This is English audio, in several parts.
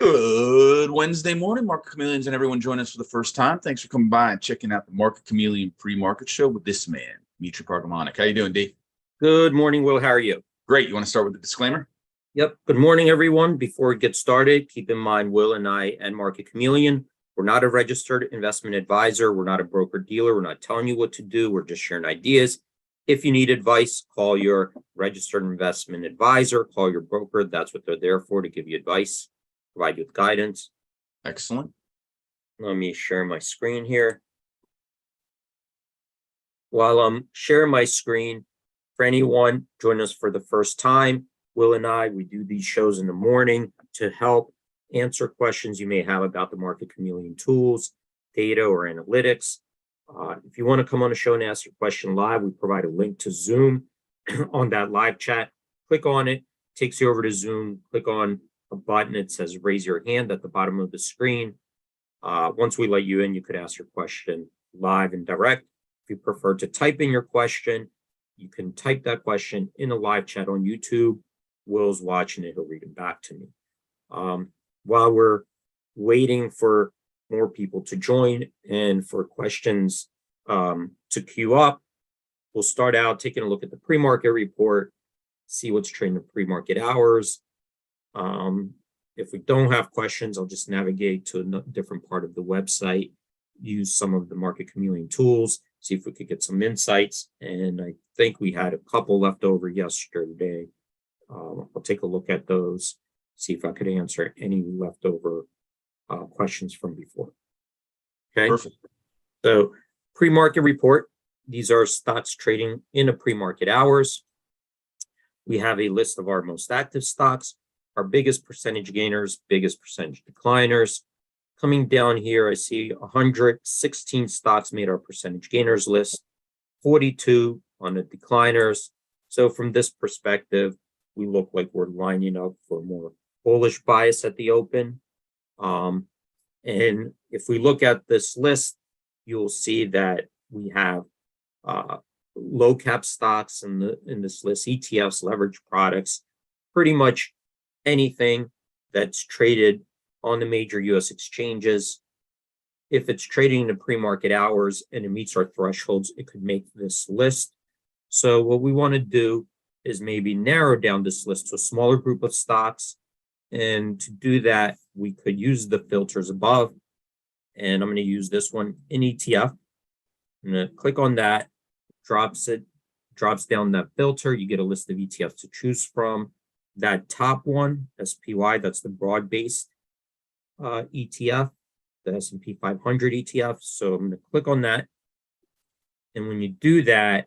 Good Wednesday morning, Market Chameleons and everyone joining us for the first time. Thanks for coming by and checking out the Market Chameleon pre-market show with this man, Mitri Pargamonic. How you doing, D? Good morning, Will. How are you? Great. You want to start with the disclaimer? Yep. Good morning, everyone. Before we get started, keep in mind, Will and I and Market Chameleon, we're not a registered investment advisor. We're not a broker dealer. We're not telling you what to do. We're just sharing ideas. If you need advice, call your registered investment advisor, call your broker. That's what they're there for, to give you advice, provide you with guidance. Excellent. Let me share my screen here. While I'm sharing my screen, for anyone joining us for the first time, Will and I, we do these shows in the morning to help answer questions you may have about the Market Chameleon tools, data, or analytics. If you want to come on the show and ask your question live, we provide a link to Zoom on that live chat. Click on it, takes you over to Zoom. Click on a button that says raise your hand at the bottom of the screen. Once we let you in, you could ask your question live and direct. If you prefer to type in your question, you can type that question in a live chat on YouTube. Will's watching it, he'll read it back to me. While we're waiting for more people to join and for questions to queue up, we'll start out taking a look at the pre-market report, see what's trading in pre-market hours. If we don't have questions, I'll just navigate to a different part of the website, use some of the Market Chameleon tools, see if we could get some insights. And I think we had a couple left over yesterday. I'll take a look at those, see if I could answer any leftover questions from before. Okay. Perfect. So pre-market report, these are stocks trading in a pre-market hours. We have a list of our most active stocks, our biggest percentage gainers, biggest percentage decliners. Coming down here, I see 116 stocks made our percentage gainers list, 42 on the decliners. So from this perspective, we look like we're lining up for more bullish bias at the open. And if we look at this list, you'll see that we have low cap stocks in this list, ETFs, leverage products, pretty much anything that's traded on the major US exchanges. If it's trading in the pre-market hours and it meets our thresholds, it could make this list. So what we want to do is maybe narrow down this list to a smaller group of stocks. And to do that, we could use the filters above. And I'm going to use this one in ETF. I'm going to click on that, drops down that filter. You get a list of ETFs to choose from. That top one, SPY, that's the broad-based ETF, the S&P 500 ETF. So I'm going to click on that. And when you do that,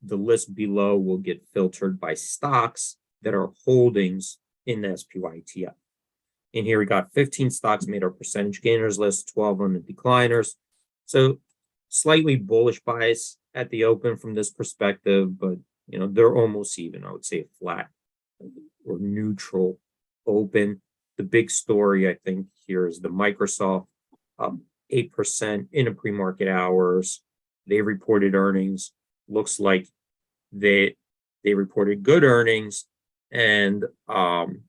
the list below will get filtered by stocks that are holdings in the SPY ETF. And here we got 15 stocks made our percentage gainers list, 12 on the decliners. So slightly bullish bias at the open from this perspective, but they're almost even. I would say flat or neutral open. The big story, I think, here is the Microsoft, 8% in a pre-market hours. They reported earnings. Looks like they reported good earnings, and in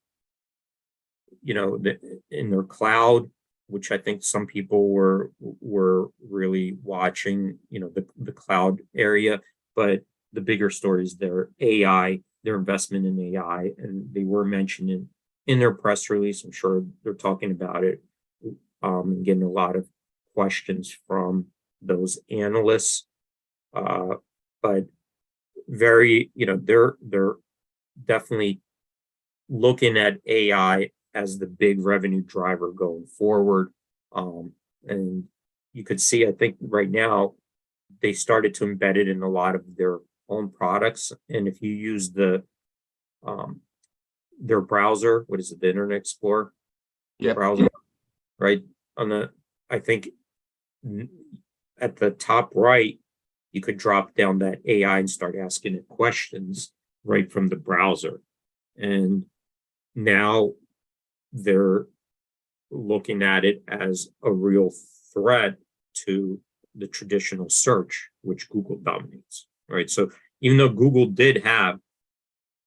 their cloud, which I think some people were really watching, the cloud area. But the bigger story is their AI, their investment in AI, and they were mentioned in their press release. I'm sure they're talking about it, and getting a lot of questions from those analysts. But very, they're definitely looking at AI as the big revenue driver going forward. And you could see, I think right now, they started to embed it in a lot of their own products. And if you use their browser, what is it, the Internet Explorer? Yeah. Browser, right? I think at the top right, you could drop down that AI and start asking it questions right from the browser. And now they're looking at it as a real threat to the traditional search, which Google dominates, right? So even though Google did have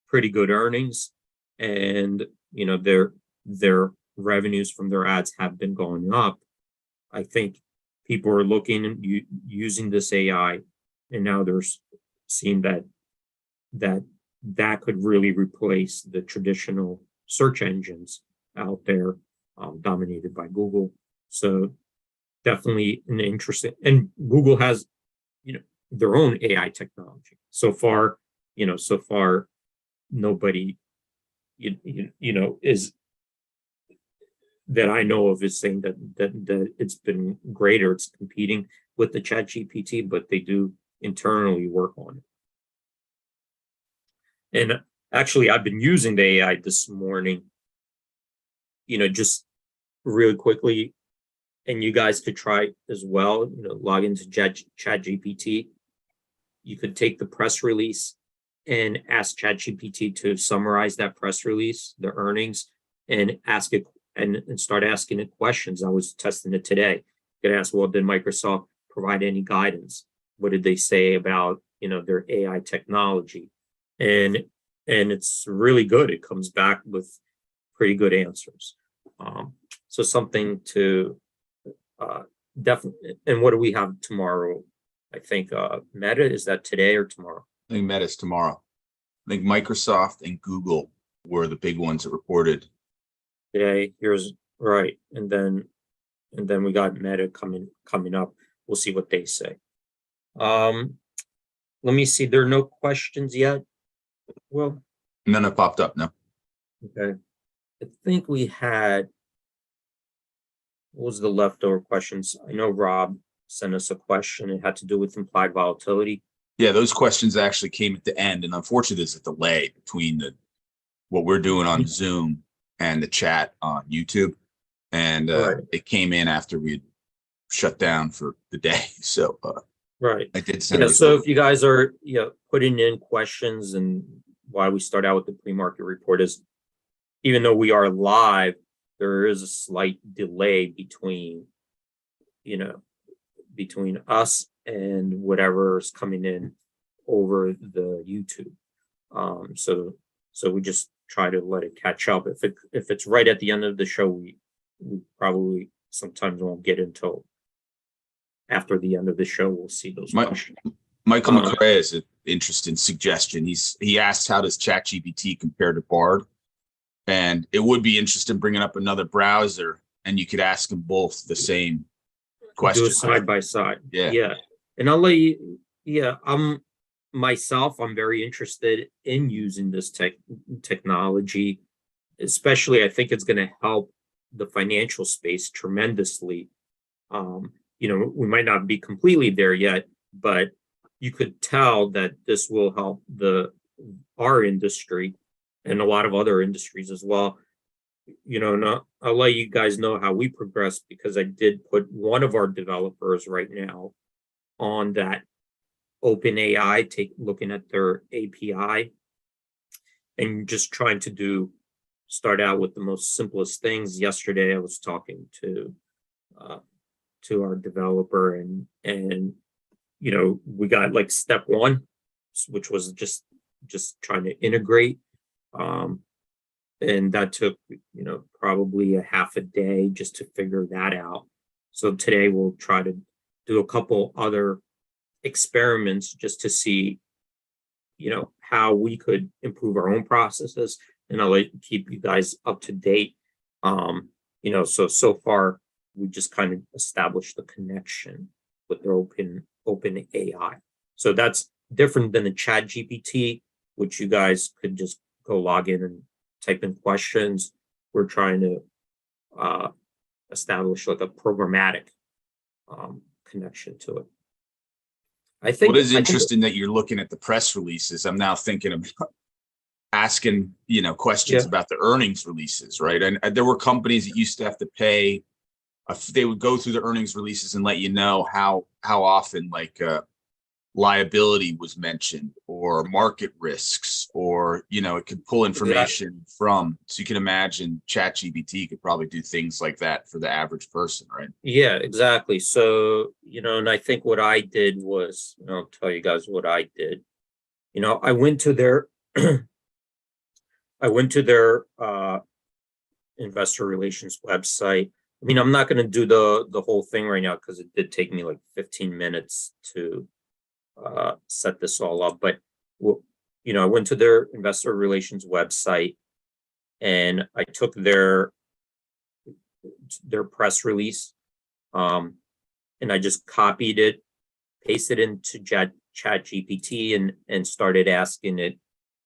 pretty good earnings, and their revenues from their ads have been going up, I think people are looking and using this AI, and now they're seeing that could really replace the traditional search engines out there, dominated by Google. So definitely an interesting, and Google has, their own AI technology. So far, nobody, is that I know of is saying that it's been great or it's competing with the Chat GPT, but they do internally work on it. And actually, I've been using the AI this morning, just really quickly, and you guys could try as well, log into Chat GPT. You could take the press release and ask Chat GPT to summarize that press release, the earnings, and ask it and start asking it questions. I was testing it today. You could ask, well, did Microsoft provide any guidance? What did they say about, their AI technology? And it's really good. It comes back with pretty good answers. So something to definitely. And what do we have tomorrow? I think Meta, is that today or tomorrow? I think Meta's tomorrow. I think Microsoft and Google were the big ones that reported Today. Here's right, and then we got Meta coming up. We'll see what they say. Let me see. There are no questions yet. Well, none have popped up. No. Okay. I think we had. What was the leftover questions? I know Rob sent us a question. It had to do with implied volatility. Yeah, those questions actually came at the end, and unfortunately, there's a delay between what we're doing on Zoom and the chat on YouTube, and it came in after we had shut down for the day. So right, I did send. Yeah, so if you guys are putting in questions, and why we start out with the pre-market report is, even though we are live, there is a slight delay between us and whatever is coming in over the YouTube. So we just try to let it catch up. If it's right at the end of the show, we probably sometimes won't get until after the end of the show. We'll see those questions. Michael McRae is an interesting suggestion. He asks, how does ChatGPT compare to Bard? And it would be interesting bringing up another browser, and you could ask them both the same question. Do it side by side. Yeah. And I'll let you. Yeah, I'm very interested in using this technology, especially. I think it's going to help the financial space tremendously. We might not be completely there yet, but you could tell that this will help our industry and a lot of other industries as well. I'll let you guys know how we progress, because I did put one of our developers right now on that OpenAI, looking at their API, and just trying to start out with the most simplest things. Yesterday, I was talking to our developer, and we got like step one, which was just trying to integrate. And that took, probably a half a day just to figure that out. So today we'll try to do a couple other experiments just to see, how we could improve our own processes. And I'll keep you guys up to date. So far we just kind of established the connection with their open AI. So that's different than the Chat GPT, which you guys could just go log in and type in questions. We're trying to establish like a programmatic connection to it. I think what is interesting that you're looking at the press releases. I'm now thinking about asking, questions about the earnings releases, right? And there were companies that used to have to pay. They would go through the earnings releases and let you know how often liability was mentioned, or market risks, or it could pull information from. So you can imagine ChatGPT could probably do things like that for the average person, right? Yeah, exactly. So and I think what I did was, I'll tell you guys what I did. I went to their investor relations website. I mean, I'm not going to do the whole thing right now because it did take me like 15 minutes to set this all up. But I went to their investor relations website and I took their press release, and I just copied it, pasted it into Chat GPT, and started asking it,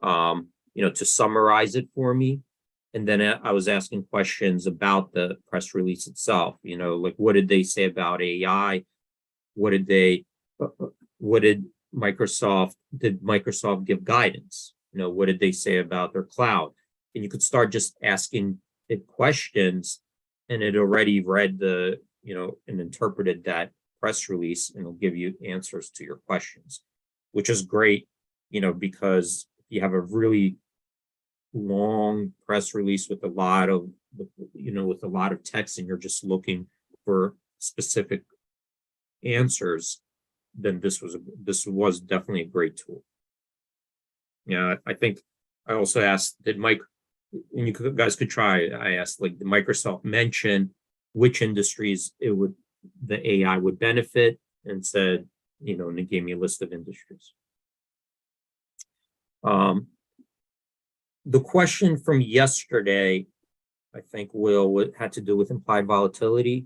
to summarize it for me. And then I was asking questions about the press release itself. Like, what did they say about AI? What did Microsoft give guidance? What did they say about their cloud? And you could start just asking it questions, and it already read and interpreted that press release, and it'll give you answers to your questions, which is great, because you have a really long press release with a lot of text, and you're just looking for specific answers, then this was definitely a great tool. I think I also asked, and you guys could try, I asked, like, did Microsoft mention which industries the AI would benefit, and said, and it gave me a list of industries. The question from yesterday, I think, had to do with implied volatility.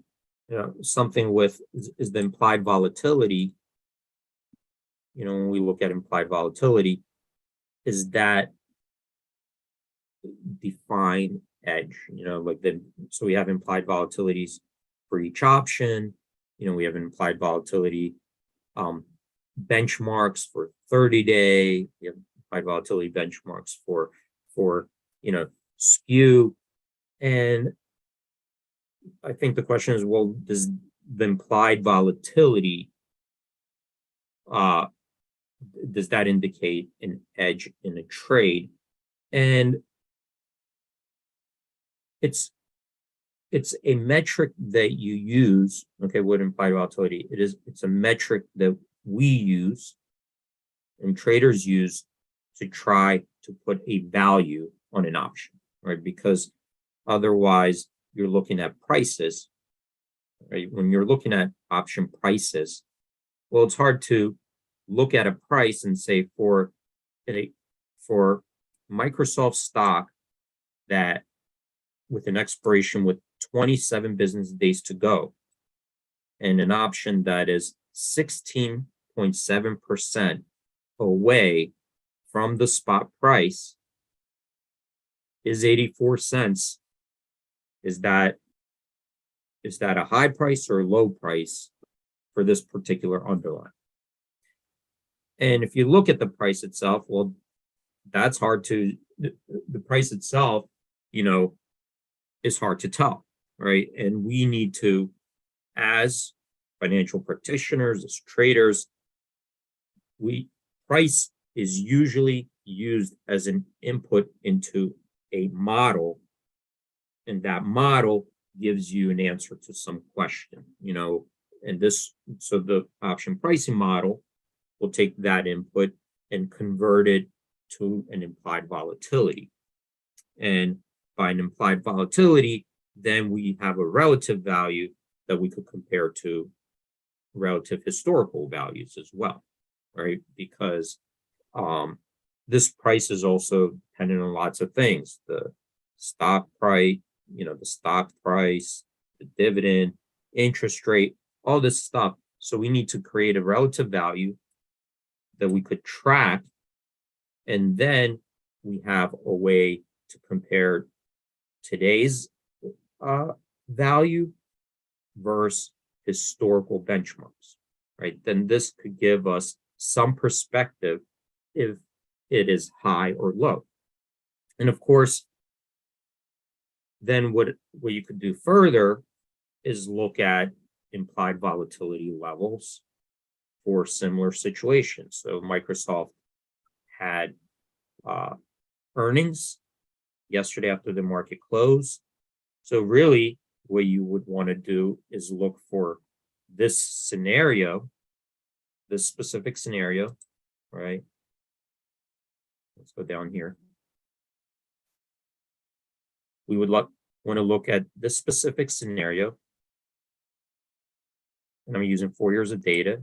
Something with, is the implied volatility, when we look at implied volatility, is that defined edge, so we have implied volatilities for each option. We have implied volatility benchmarks for 30-day. We have implied volatility benchmarks for skew. And I think the question is, well, does the implied volatility, does that indicate an edge in a trade? And it's a metric that you use. Okay, what implied volatility? It's a metric that we use and traders use to try to put a value on an option, right? Because otherwise you're looking at prices, right? When you're looking at option prices, well, it's hard to look at a price and say for Microsoft stock that with an expiration with 27 business days to go, and an option that is 16.7% away from the spot price, is 84 cents. Is that a high price or a low price for this particular underlying? And if you look at the price itself, well, that's hard to, the price itself, is hard to tell, right? And we need to, as financial practitioners, as traders, price is usually used as an input into a model, and that model gives you an answer to some question, and so the option pricing model will take that input and convert it to an implied volatility. And by an implied volatility, then we have a relative value that we could compare to relative historical values as well, right? Because this price is also dependent on lots of things: the stock price, the dividend, interest rate, all this stuff. So we need to create a relative value that we could track, and then we have a way to compare today's value versus historical benchmarks, right? Then this could give us some perspective if it is high or low. And of course, then what you could do further is look at implied volatility levels for similar situations. So Microsoft had earnings yesterday after the market closed. So really what you would want to do is look for this scenario, this specific scenario, right? Let's go down here. We would want want to look at this specific scenario, and I'm using 4 years of data,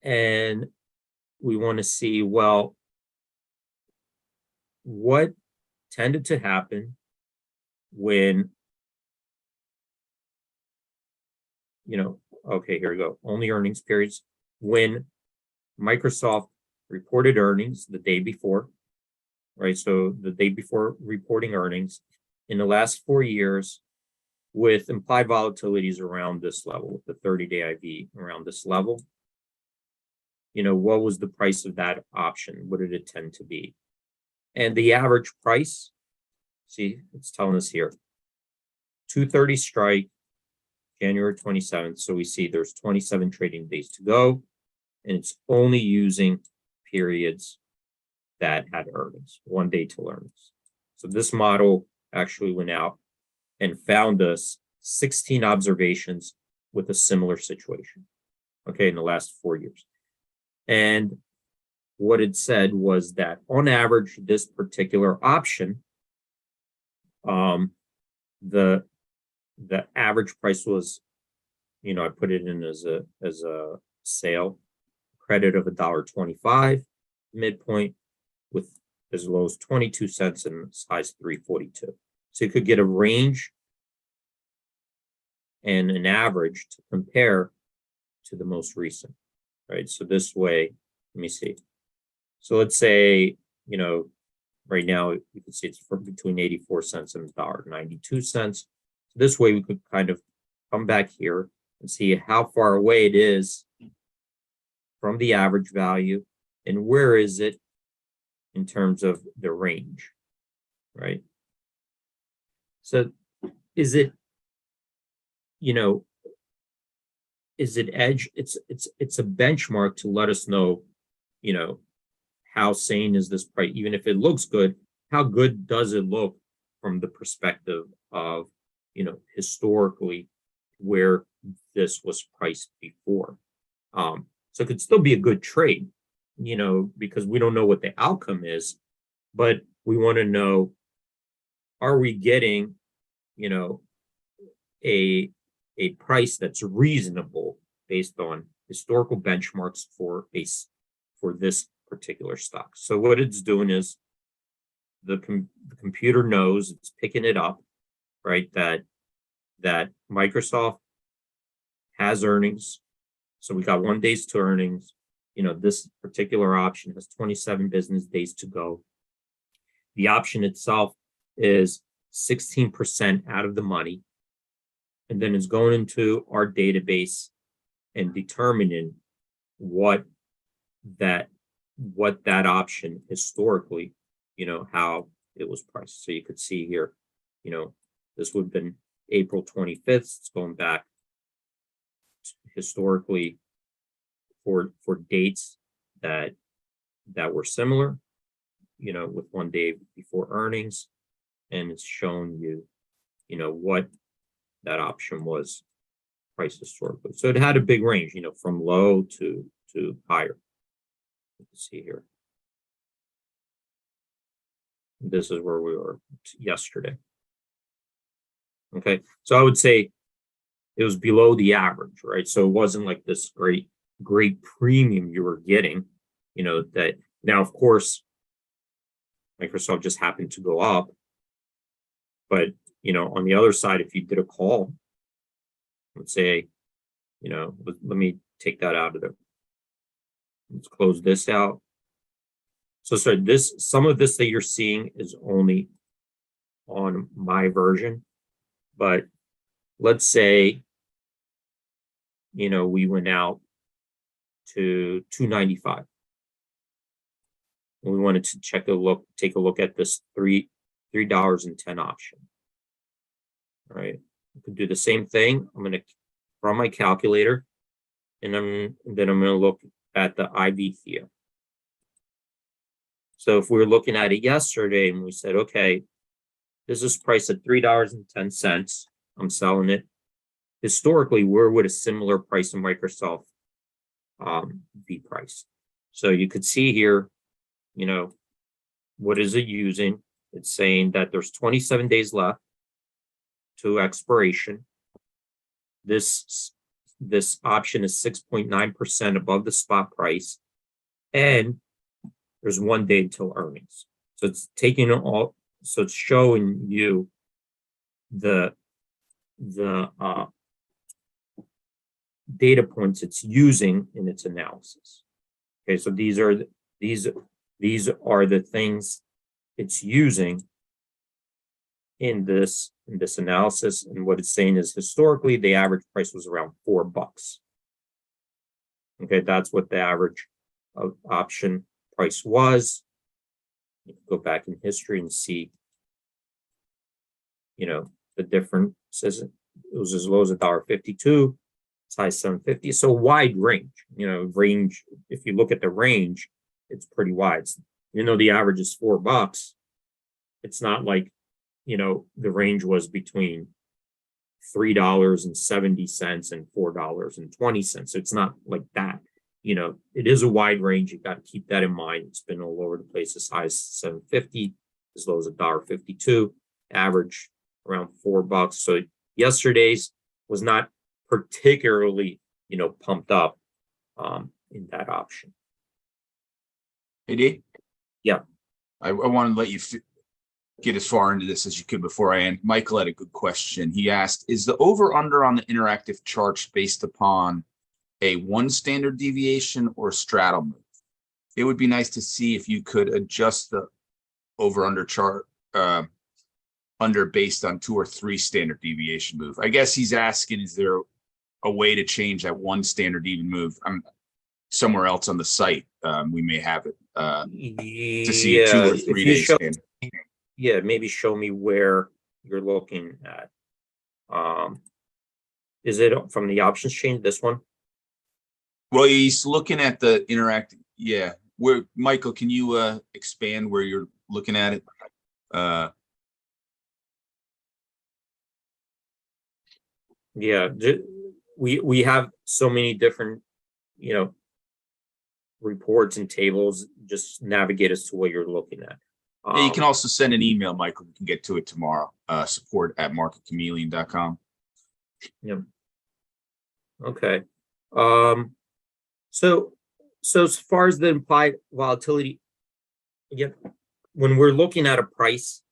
and we want to see, well, what tended to happen when, okay, here we go. Only earnings periods. When Microsoft reported earnings the day before, right? So the day before reporting earnings in the last 4 years, with implied volatilities around this level, the 30-day IV around this level, what was the price of that option? What did it tend to be? And the average price, see, it's telling us here, 2:30 strike, January 27th. So we see there's 27 trading days to go, and it's only using periods that had earnings, 1 day till earnings. So this model actually went out and found us 16 observations with a similar situation, okay, in the last 4 years. And what it said was that on average, this particular option, the average price was, I put it in as a sale credit of $1.25, midpoint with as low as 22 cents and as high as 3.42. So you could get a range and an average to compare to the most recent, right? So this way, let me see. So let's say, right now you can see it's from between 84 cents and $1.92. So this way we could kind of come back here and see how far away it is from the average value and where is it in terms of the range, right? So is it, is it edge? It's a benchmark to let us know, how sane is this price? Even if it looks good, how good does it look from the perspective of, historically where this was priced before? So it could still be a good trade, because we don't know what the outcome is, but we want to know, are we getting, a price that's reasonable based on historical benchmarks for this particular stock? So what it's doing is the computer knows, it's picking it up, right? That Microsoft has earnings. So we got 1 day to earnings. This particular option has 27 business days to go. The option itself is 16% out of the money. And then it's going into our database and determining what that option historically, how it was priced. So you could see here, this would have been April 25th. It's going back historically for dates that were similar, with 1 day before earnings, and it's showing you, what that option was priced historically. So it had a big range, from low to higher. You can see here. This is where we were yesterday. Okay, so I would say it was below the average, right? So it wasn't like this great premium you were getting, that now, of course, Microsoft just happened to go up. But, on the other side, if you did a call, let's say, let me take that out of there. Let's close this out. So sorry, some of this that you're seeing is only on my version, but let's say, we went out to 295. And we wanted to take a look at this $3.10 option. All right, we could do the same thing. I'm going to run my calculator, and then I'm going to look at the IV here. So if we were looking at it yesterday and we said, okay, this is priced at $3.10, I'm selling it. Historically, where would a similar price in Microsoft be priced? So you could see here, what is it using? It's saying that there's 27 days left. to expiration. This option is 6.9% above the spot price, and there's 1 day until earnings. So it's taking all. So it's showing you the data points it's using in its analysis. Okay, so these are the things it's using in this analysis, and what it's saying is historically the average price was around $4. Okay, that's what the average of option price was. You can go back in history and see, the differences. It was as low as $1.52, as high as $7.50. So wide range. Range. If you look at the range, it's pretty wide. The average is $4. It's not like, the range was between $3.70 and $4.20. It's not like that. It is a wide range. You got to keep that in mind. It's been all over the place, as high as $7.50, as low as $1.52, average around $4. So yesterday's was not particularly, pumped up in that option. Hey, D? Yeah. I want to let you get as far into this as you could before I end. Michael had a good question. He asked, is the over-under on the interactive charts based upon a 1 standard deviation or straddle move? It would be nice to see if you could adjust the over-under chart under based on 2 or 3 standard deviation move. I guess he's asking, is there a way to change that 1 standard even move? I'm somewhere else on the site. We may have it to see a 2 or 3 day standard. Yeah, maybe show me where you're looking at. Is it from the options chain, this one? Well, he's looking at the interactive. Yeah. Where, Michael, can you expand where you're looking at it? Yeah, we have so many different, reports and tables. Just navigate us to what you're looking at. Yeah, you can also send an email, Michael. We can get to it tomorrow. Support@MarketChameleon.com. Yep. Okay. So as far as the implied volatility, again, when we're looking at a price,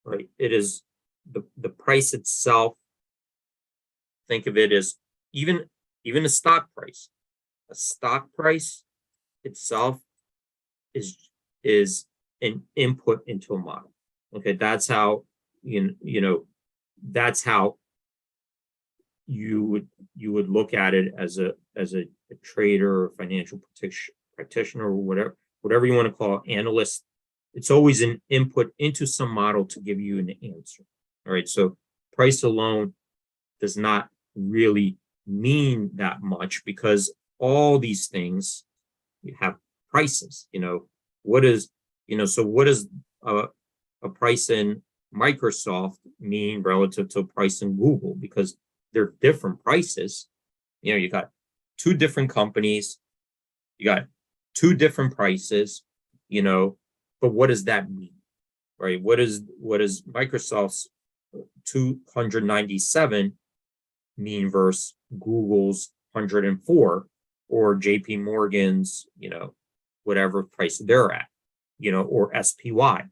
right, it is the price itself. Think of it as even a stock price. A stock price itself is an input into a model. Okay, that's how that's how you would look at it as a trader or financial practitioner or whatever you want to call it, analyst. It's always an input into some model to give you an answer. All right, so price alone does not really mean that much, because all these things have prices. What does a price in Microsoft mean relative to a price in Google? Because they're different prices. You got 2 different companies, you got 2 different prices, but what does that mean, right? What is Microsoft's 297 mean versus Google's 104, or JP Morgan's, whatever price they're at, or SPY,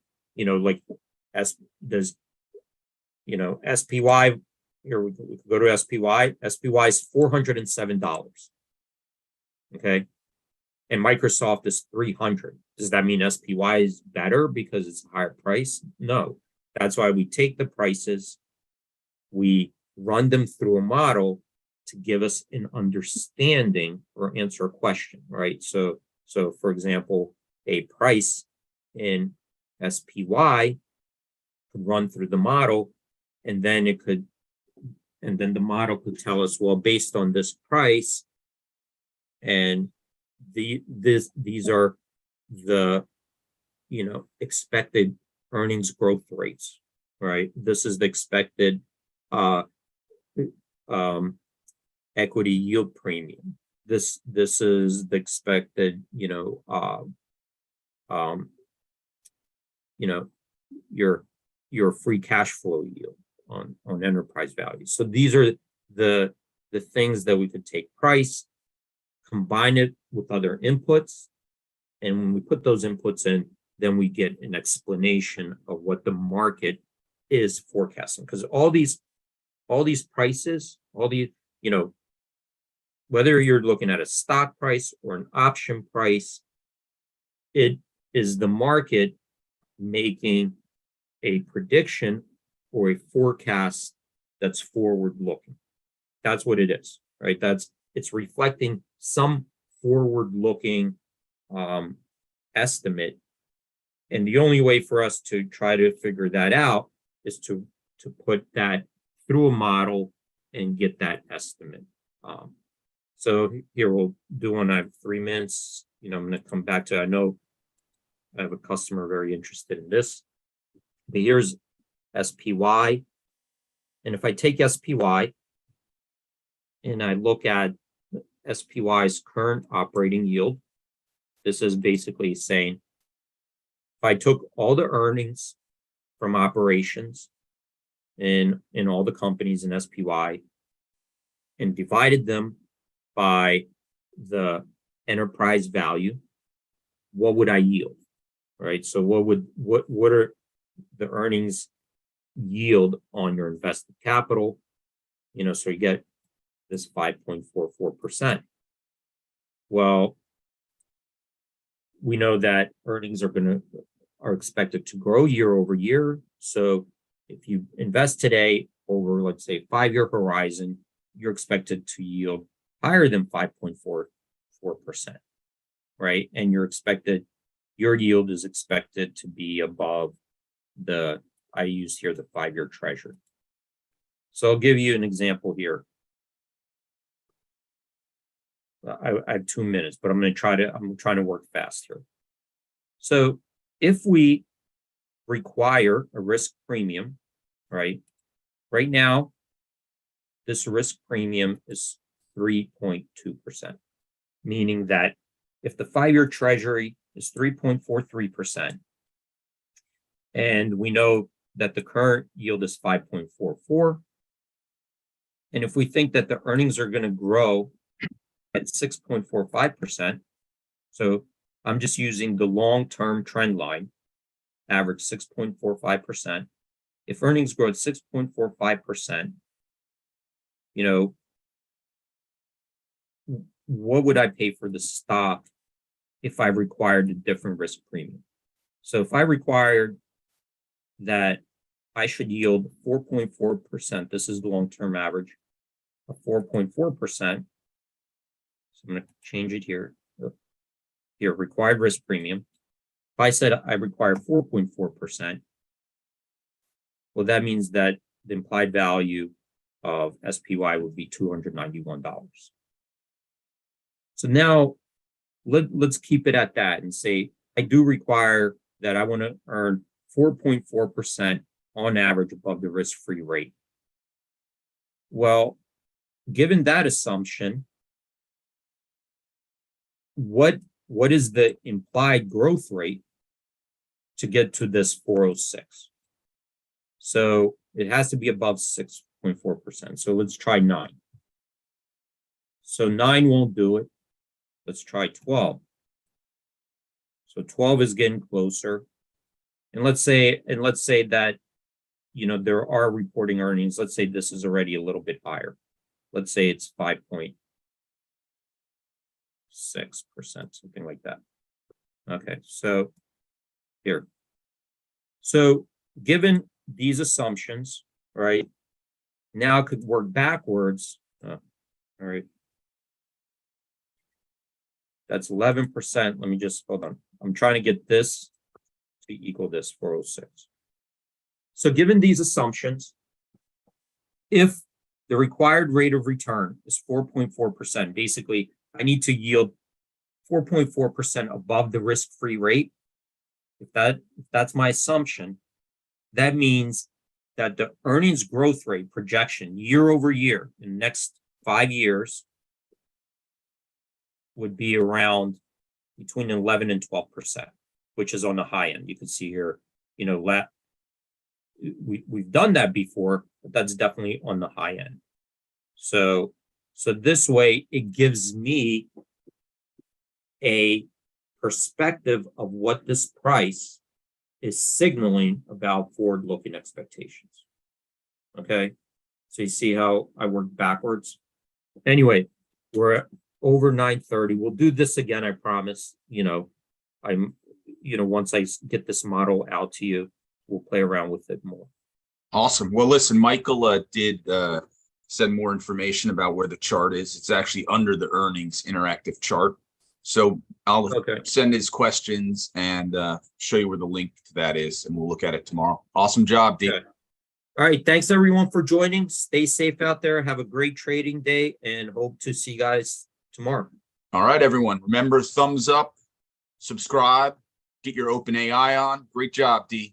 SPY. Here we could go to SPY. SPY is $407. Okay. And Microsoft is 300. Does that mean SPY is better because it's a higher price? No. That's why we take the prices, we run them through a model to give us an understanding or answer a question, right? So for example, a price in SPY could run through the model, and then the model could tell us, well, based on this price, and these are the expected earnings growth rates, right? This is the expected equity yield premium. This is the expected your free cash flow yield. on enterprise value. So these are the things that we could take price, combine it with other inputs, and when we put those inputs in, then we get an explanation of what the market is forecasting. Because all these prices, whether you're looking at a stock price or an option price, it is the market making a prediction or a forecast that's forward looking. That's what it is, right? It's reflecting some forward looking estimate. And the only way for us to try to figure that out is to put that through a model and get that estimate. So here we'll do one. I have 3 minutes. I'm going to come back to, I know I have a customer very interested in this. But here's SPY. And if I take SPY and I look at SPY's current operating yield, this is basically saying if I took all the earnings from operations in all the companies in SPY and divided them by the enterprise value, what would I yield? Right? So what are the earnings yield on your invested capital? So you get this 5.44%. Well, we know that earnings are expected to grow year over year. So if you invest today over, let's say, 5-year horizon, you're expected to yield higher than 5.44%, right? And your yield is expected to be above I use here the 5-year treasury. So I'll give you an example here. I have 2 minutes, but I'm trying to work fast here. So if we require a risk premium, right now, this risk premium is 3.2%, meaning that if the 5-year treasury is 3.43%, and we know that the current yield is 5.44, and if we think that the earnings are going to grow at 6.45%, so I'm just using the long-term trend line, average 6.45%. If earnings grow at 6.45%, what would I pay for the stock if I required a different risk premium? So if I required that I should yield 4.4%, this is the long-term average of 4.4%. So I'm going to change it here. Here, required risk premium. If I said I require 4.4%, well, that means that the implied value of SPY would be $291. So now let's keep it at that and say I do require that I want to earn 4.4% on average above the risk-free rate. Well, given that assumption, what is the implied growth rate to get to this 406? So it has to be above 6.4%. So let's try 9. So 9 won't do it. Let's try 12. So 12 is getting closer. And let's say that, there are reporting earnings. Let's say this is already a little bit higher. Let's say it's 5.6%, something like that. Okay, so here. So given these assumptions, right, now I could work backwards. All right. That's 11%. Let me just, hold on. I'm trying to get this to equal this 406. So given these assumptions, if the required rate of return is 4.4%, basically I need to yield 4.4% above the risk-free rate. If that's my assumption, that means that the earnings growth rate projection year over year in the next 5 years would be around between 11 and 12%, which is on the high end. You can see here, we've done that before, but that's definitely on the high end. So this way it gives me a perspective of what this price is signaling about forward-looking expectations. Okay, so you see how I work backwards. Anyway, we're at over 9:30. We'll do this again, I promise. Once I get this model out to you, we'll play around with it more. Awesome. Well, listen, Michael did send more information about where the chart is. It's actually under the earnings interactive chart. So I'll send his questions and show you where the link to that is, and we'll look at it tomorrow. Awesome job, D. Okay. All right. Thanks, everyone, for joining. Stay safe out there. Have a great trading day, and hope to see you guys tomorrow. All right, everyone. Remember, thumbs up, subscribe, get your OpenAI on. Great job, D.